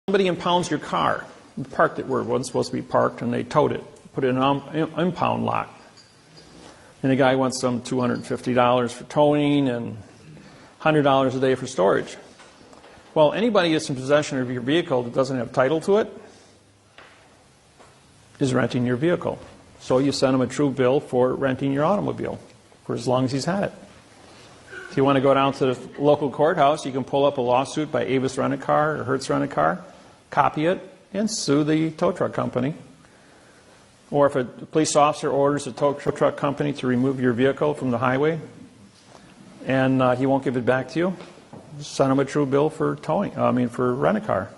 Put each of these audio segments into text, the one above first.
Somebody impounds your car. You parked it where it wasn't supposed to be parked, and they towed it, put it in an impound lot. And the guy wants some $250 for towing and $100 a day for storage. Well, anybody that's in possession of your vehicle that doesn't have title to it is renting your vehicle. So you send him a true bill for renting your automobile for as long as he's had it. If you want to go down to the local courthouse, you can pull up a lawsuit by Avis Rent-A-Car or Hertz Rent-A-Car, copy it, and sue the tow truck company. Or if a police officer orders a tow truck company to remove your vehicle from the highway and he won't give it back to you, send him a true bill for for rent-a-car.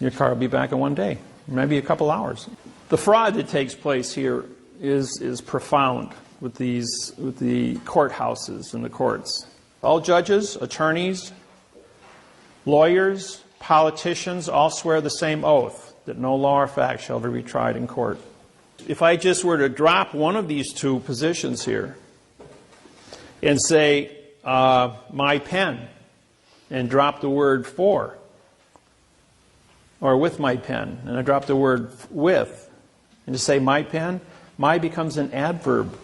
Your car will be back in one day, maybe a couple hours. The fraud that takes place here is profound with the courthouses and the courts. All judges, attorneys, lawyers, politicians all swear the same oath that no law or fact shall ever be tried in court. If I just were to drop one of these two positions here and say my pen and drop the word for, or with my pen, and I drop the word with, and to say my pen, my becomes an adverb.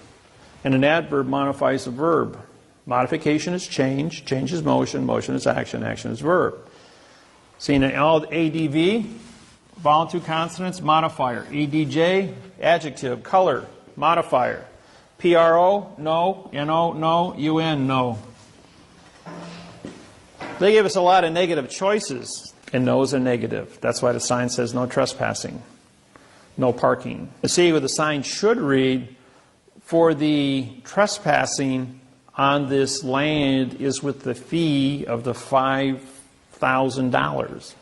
And an adverb modifies a verb. Modification is change, change is motion, motion is action, action is verb. See, in ADV, vowel two consonants, modifier. ADJ, adjective, color, modifier. PRO, no, NO, no, UN, no. They give us a lot of negative choices, and no's are negative. That's why the sign says no trespassing, no parking. See, what the sign should read, for the trespassing on this land is with the fee of the $5,000.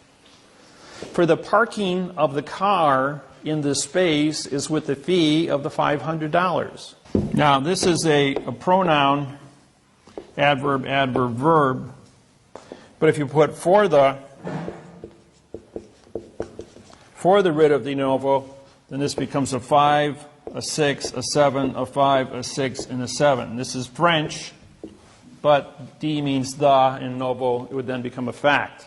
For the parking of the car in this space is with the fee of the $500. Now, this is a pronoun, adverb, adverb, verb. But if you put for the writ of de novo, then this becomes a 5, a 6, a 7, a 5, a 6, and a 7. This is French, but de means the, in novo, it would then become a fact.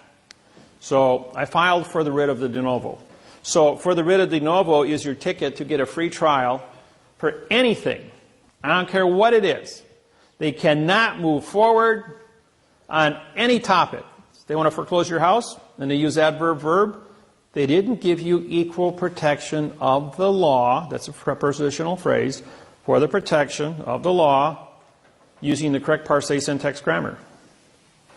So I filed for the writ of the de novo. So for the writ of de novo is your ticket to get a free trial for anything. I don't care what it is. They cannot move forward on any topic. If they want to foreclose your house, and they use adverb, verb, they didn't give you equal protection of the law, that's a prepositional phrase, for the protection of the law using the correct parse syntax grammar.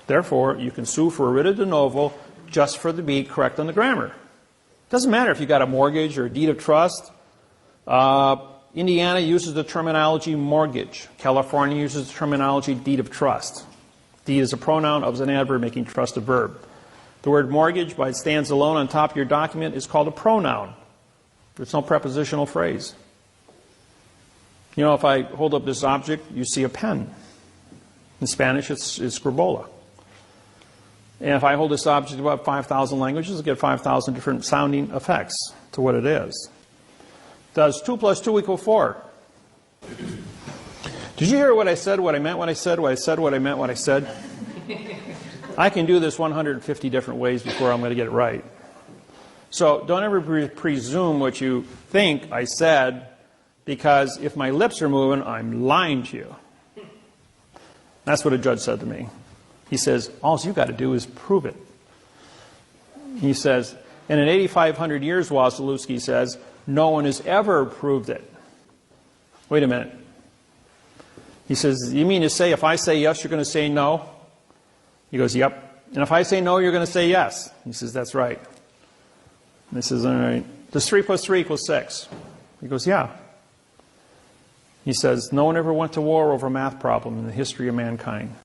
Therefore, you can sue for a writ of de novo just for the be correct on the grammar. It doesn't matter if you got a mortgage or a deed of trust. Indiana uses the terminology mortgage. California uses the terminology deed of trust. Deed is a pronoun, of is an adverb, making trust a verb. The word mortgage, by it stands alone on top of your document, is called a pronoun. There's no prepositional phrase. You know, if I hold up this object, you see a pen. In Spanish, it's scribola. And if I hold this object about 5,000 languages, I get 5,000 different sounding effects to what it is. Does 2 plus 2 equal 4? Did you hear what I said, what I meant, what I said, what I said, what I meant, what I said? I can do this 150 different ways before I'm going to get it right. So don't ever presume what you think I said, because if my lips are moving, I'm lying to you. That's what a judge said to me. He says, all you got to do is prove it. He says, and in 8,500 years, Wasilewski says, no one has ever proved it. Wait a minute. He says, you mean to say if I say yes, you're going to say no? He goes, yep. And if I say no, you're going to say yes. He says, that's right. And he says, all right. Does 3 plus 3 equal 6? He goes, yeah. He says, no one ever went to war over a math problem in the history of mankind.